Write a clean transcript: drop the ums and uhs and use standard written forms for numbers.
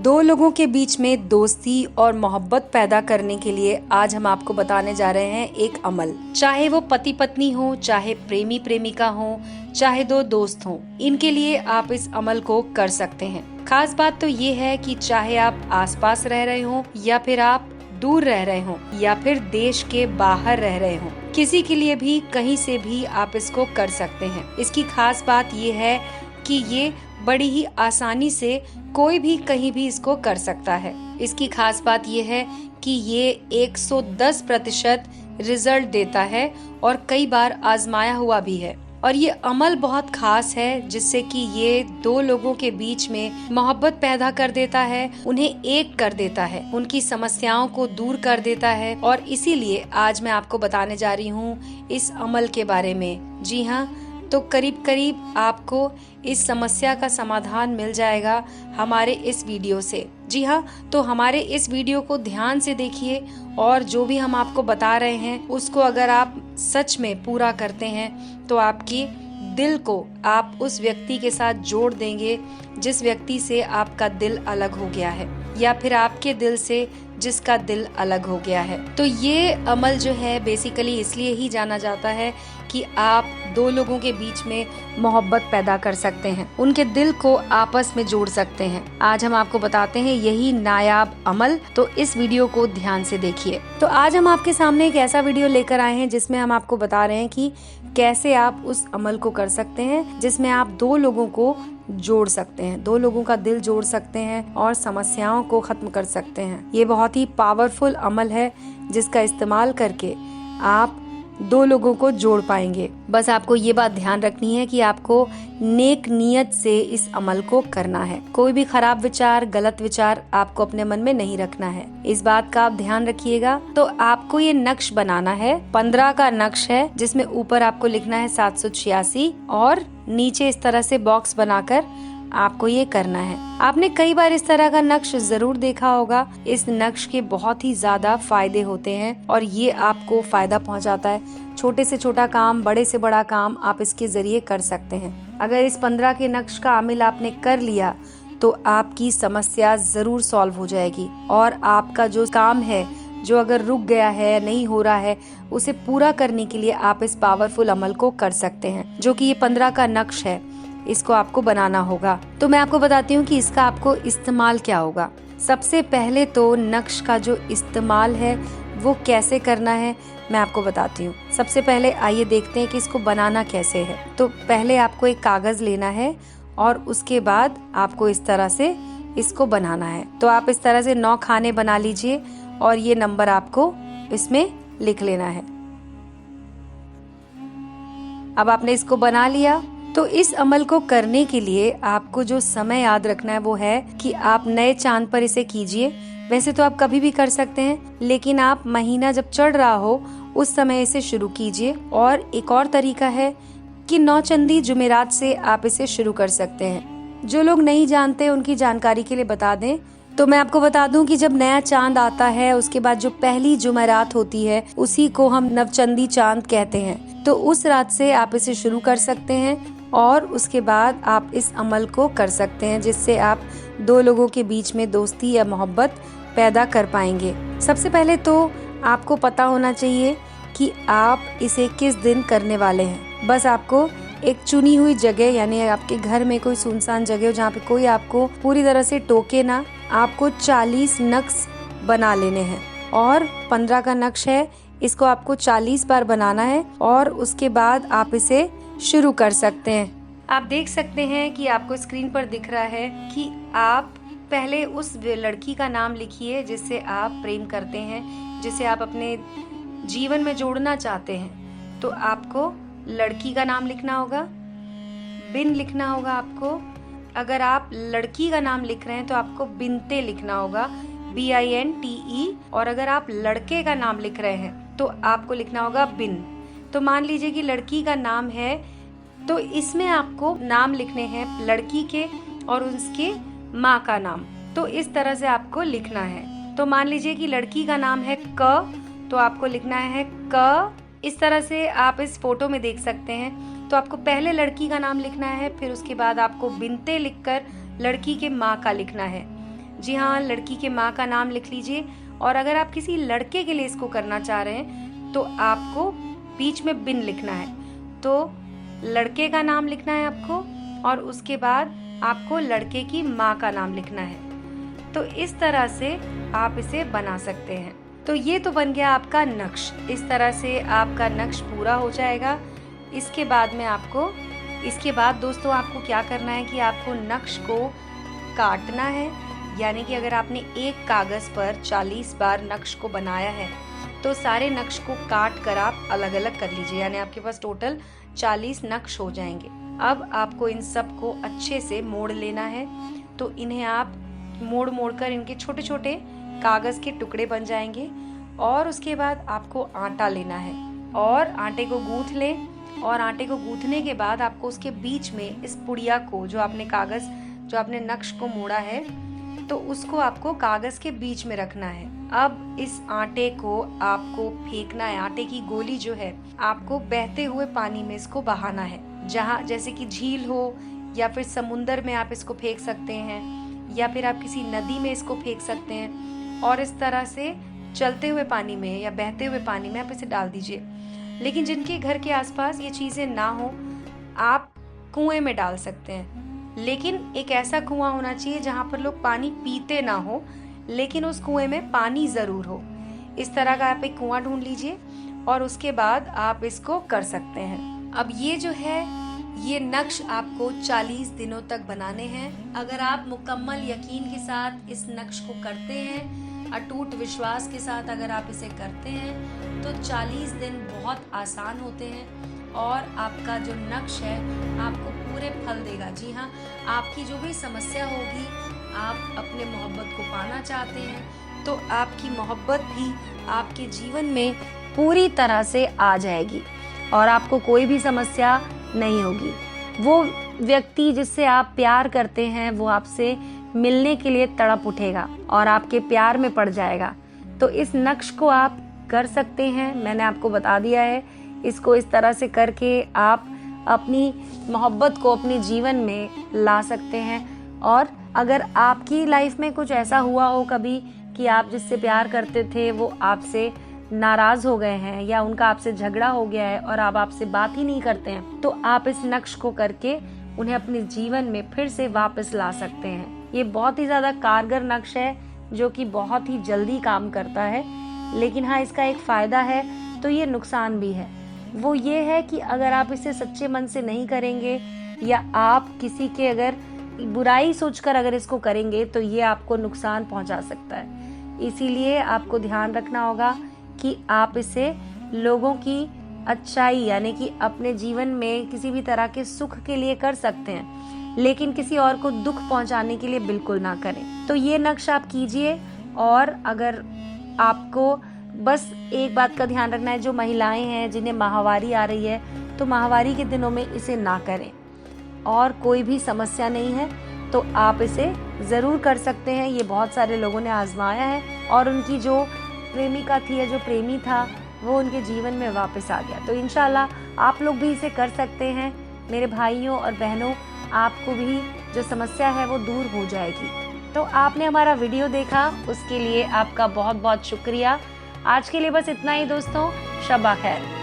दो लोगों के बीच में दोस्ती और मोहब्बत पैदा करने के लिए आज हम आपको बताने जा रहे हैं एक अमल। चाहे वो पति पत्नी हो, चाहे प्रेमी प्रेमिका हो, चाहे दो दोस्त हो, इनके लिए आप इस अमल को कर सकते हैं। खास बात तो ये है कि चाहे आप आसपास रह रहे हो या फिर आप दूर रह रहे हो या फिर देश के बाहर रह रहे हो, किसी के लिए भी कहीं से भी आप इसको कर सकते हैं। इसकी खास बात ये है कि ये बड़ी ही आसानी से कोई भी कहीं भी इसको कर सकता है। इसकी खास बात ये है कि ये 110% रिजल्ट देता है और कई बार आजमाया हुआ भी है। और ये अमल बहुत खास है जिससे कि ये दो लोगों के बीच में मोहब्बत पैदा कर देता है, उन्हें एक कर देता है, उनकी समस्याओं को दूर कर देता है। और इसीलिए आज मैं आपको बताने जा रही हूँ इस अमल के बारे में। जी हाँ, तो करीब करीब आपको इस समस्या का समाधान मिल जाएगा हमारे इस वीडियो से। जी हाँ, तो हमारे इस वीडियो को ध्यान से देखिए और जो भी हम आपको बता रहे हैं उसको अगर आप सच में पूरा करते हैं तो आपकी दिल को आप उस व्यक्ति के साथ जोड़ देंगे जिस व्यक्ति से आपका दिल अलग हो गया है या फिर आपके दिल से जिसका दिल अलग हो गया है। तो ये अमल जो है बेसिकली इसलिए ही जाना जाता है कि आप दो लोगों के बीच में मोहब्बत पैदा कर सकते हैं, उनके दिल को आपस में जोड़ सकते हैं। आज हम आपको बताते हैं यही नायाब अमल, तो इस वीडियो को ध्यान से देखिए। तो आज हम आपके सामने एक ऐसा वीडियो लेकर आए हैं जिसमें हम आपको बता रहे हैं कि कैसे आप उस अमल को कर सकते हैं जिसमें आप दो लोगों को जोड़ सकते हैं, दो लोगों का दिल जोड़ सकते हैं और समस्याओं को खत्म कर सकते हैं। ये बहुत ही पावरफुल अमल है जिसका इस्तेमाल करके आप दो लोगों को जोड़ पाएंगे। बस आपको ये बात ध्यान रखनी है कि आपको नेक नियत से इस अमल को करना है। कोई भी खराब विचार, गलत विचार आपको अपने मन में नहीं रखना है। इस बात का आप ध्यान रखिएगा। तो आपको ये नक्श बनाना है, 15 का नक्श है जिसमें ऊपर आपको लिखना है 786 और नीचे इस तरह से बॉक्स बनाकर आपको ये करना है। आपने कई बार इस तरह का नक्श जरूर देखा होगा। इस नक्श के बहुत ही ज्यादा फायदे होते हैं और ये आपको फायदा पहुंचाता है। छोटे से छोटा काम, बड़े से बड़ा काम आप इसके जरिए कर सकते हैं। अगर इस 15 के नक्श का अमल आपने कर लिया तो आपकी समस्या जरूर सॉल्व हो जाएगी और आपका जो काम है, जो अगर रुक गया है, नहीं हो रहा है, उसे पूरा करने के लिए आप इस पावरफुल अमल को कर सकते हैं, जो कि ये 15 का नक्श है। इसको आपको बनाना होगा। तो मैं आपको बताती हूँ कि इसका आपको इस्तेमाल क्या होगा। सबसे पहले तो नक्श का जो इस्तेमाल है वो कैसे करना है मैं आपको बताती हूँ। सबसे पहले आइए देखते हैं कि इसको बनाना कैसे है। तो पहले आपको एक कागज लेना है और उसके बाद आपको इस तरह से इसको बनाना है। तो आप इस तरह से 9 खाने बना लीजिए और ये नंबर आपको इसमें लिख लेना है। अब आपने इसको बना लिया। तो इस अमल को करने के लिए आपको जो समय याद रखना है वो है कि आप नए चांद पर इसे कीजिए। वैसे तो आप कभी भी कर सकते हैं, लेकिन आप महीना जब चढ़ रहा हो उस समय इसे शुरू कीजिए। और एक और तरीका है कि 9 चंदी जुमेरात से आप इसे शुरू कर सकते हैं। जो लोग नहीं जानते उनकी जानकारी के लिए बता दें तो मैं आपको बता दूं कि जब नया चांद आता है उसके बाद जो पहली जुमेरात होती है उसी को हम नवचंदी चांद कहते हैं। तो उस रात से आप इसे शुरू कर सकते हैं और उसके बाद आप इस अमल को कर सकते हैं जिससे आप दो लोगों के बीच में दोस्ती या मोहब्बत पैदा कर पाएंगे। सबसे पहले तो आपको पता होना चाहिए कि आप इसे किस दिन करने वाले हैं। बस आपको एक चुनी हुई जगह, यानी आपके घर में कोई सुनसान जगह हो जहाँ पे कोई आपको पूरी तरह से टोके ना, आपको 40 नक्श बना लेने हैं और 15 का नक्श है, इसको आपको 40 बार बनाना है और उसके बाद आप इसे शुरू कर सकते हैं। आप देख सकते हैं कि आपको स्क्रीन पर दिख रहा है कि आप पहले उस लड़की का नाम लिखिए जिससे आप प्रेम करते हैं, जिसे आप अपने जीवन में जोड़ना चाहते हैं। तो आपको लड़की का नाम लिखना होगा, बिन लिखना होगा आपको। अगर आप लड़की का नाम लिख रहे हैं तो आपको बिनते लिखना होगा, BINTE। और अगर आप लड़के का नाम लिख रहे हैं तो आपको लिखना होगा बिन। तो मान लीजिए कि लड़की का नाम है तो इसमें आपको नाम लिखने हैं लड़की के और उसके माँ का नाम। तो इस तरह से आपको लिखना है। तो मान लीजिए कि लड़की का नाम है क, तो आपको लिखना है क। इस तरह से आप इस फोटो में देख सकते हैं। तो आपको पहले लड़की का नाम लिखना है, फिर उसके बाद आपको बिनते लिखकर लड़की के माँ का लिखना है। जी हाँ, लड़की के माँ का नाम लिख लीजिए। और अगर आप किसी लड़के के लिए इसको करना चाह रहे हैं तो आपको बीच में बिन लिखना है, तो लड़के का नाम लिखना है आपको और उसके बाद आपको लड़के की माँ का नाम लिखना है। तो इस तरह से आप इसे बना सकते हैं। तो ये तो बन गया आपका नक्श। इस तरह से आपका नक्श पूरा हो जाएगा। इसके बाद दोस्तों आपको क्या करना है कि आपको नक्श को काटना है। यानी कि अगर आपने एक कागज़ पर 40 बार नक्श को बनाया है तो सारे नक्श को काट कर आप अलग अलग कर लीजिए, यानी आपके पास टोटल 40 नक्श हो जाएंगे। अब आपको इन सब को अच्छे से मोड़ लेना है। तो इन्हें आप मोड़ मोड़ कर इनके छोटे छोटे कागज़ के टुकड़े बन जाएंगे। और उसके बाद आपको आटा लेना है और आटे को गूंथ लें। और आटे को गूंथने के बाद आपको उसके बीच में इस पुड़िया को, जो आपने नक्श को मोड़ा है, तो उसको आपको कागज़ के बीच में रखना है। अब इस आटे को आपको फेंकना है। आटे की गोली जो है आपको बहते हुए पानी में इसको बहाना है, जहाँ जैसे कि झील हो या फिर समुंदर में आप इसको फेंक सकते हैं, या फिर आप किसी नदी में इसको फेंक सकते हैं। और इस तरह से चलते हुए पानी में या बहते हुए पानी में आप इसे डाल दीजिए। लेकिन जिनके घर के आसपास ये चीज़ें ना हो, आप कुएं में डाल सकते हैं। लेकिन एक ऐसा कुआं होना चाहिए जहाँ पर लोग पानी पीते ना हो, लेकिन उस कुएं में पानी ज़रूर हो। इस तरह का आप एक कुआं ढूंढ लीजिए और उसके बाद आप इसको कर सकते हैं। अब ये जो है, ये नक्श आपको 40 दिनों तक बनाने हैं। अगर आप मुकम्मल यकीन के साथ इस नक्श को करते हैं, अटूट विश्वास के साथ अगर आप इसे करते हैं, तो 40 दिन बहुत आसान होते हैं और आपका जो नक्श है आपको पूरे फल देगा। जी हाँ, आपकी जो भी समस्या होगी, आप अपने मोहब्बत को पाना चाहते हैं तो आपकी मोहब्बत भी आपके जीवन में पूरी तरह से आ जाएगी और आपको कोई भी समस्या नहीं होगी। वो व्यक्ति जिससे आप प्यार करते हैं वो आपसे मिलने के लिए तड़प उठेगा और आपके प्यार में पड़ जाएगा। तो इस नक्श को आप कर सकते हैं, मैंने आपको बता दिया है। इसको इस तरह से करके आप अपनी मोहब्बत को अपने जीवन में ला सकते हैं। और अगर आपकी लाइफ में कुछ ऐसा हुआ हो कभी कि आप जिससे प्यार करते थे वो आपसे नाराज़ हो गए हैं या उनका आपसे झगड़ा हो गया है और आप आपसे बात ही नहीं करते हैं, तो आप इस नक्श को करके उन्हें अपने जीवन में फिर से वापस ला सकते हैं। ये बहुत ही ज़्यादा कारगर नक्श है जो कि बहुत ही जल्दी काम करता है। लेकिन हाँ, इसका एक फ़ायदा है तो ये नुकसान भी है। वो ये है कि अगर आप इसे सच्चे मन से नहीं करेंगे या आप किसी के अगर बुराई सोचकर अगर इसको करेंगे तो ये आपको नुकसान पहुंचा सकता है। इसीलिए आपको ध्यान रखना होगा कि आप इसे लोगों की अच्छाई यानी कि अपने जीवन में किसी भी तरह के सुख के लिए कर सकते हैं, लेकिन किसी और को दुख पहुंचाने के लिए बिल्कुल ना करें। तो ये नक्श आप कीजिए। और अगर आपको बस एक बात का ध्यान रखना है, जो महिलाएं हैं जिन्हें माहवारी आ रही है, तो माहवारी के दिनों में इसे ना करें। और कोई भी समस्या नहीं है तो आप इसे ज़रूर कर सकते हैं। ये बहुत सारे लोगों ने आजमाया है और उनकी जो प्रेमिका थी या जो प्रेमी था वो उनके जीवन में वापस आ गया। तो इंशाल्लाह आप लोग भी इसे कर सकते हैं। मेरे भाइयों और बहनों, आपको भी जो समस्या है वो दूर हो जाएगी। तो आपने हमारा वीडियो देखा, उसके लिए आपका बहुत बहुत शुक्रिया। आज के लिए बस इतना ही दोस्तों। शब्बा खैर।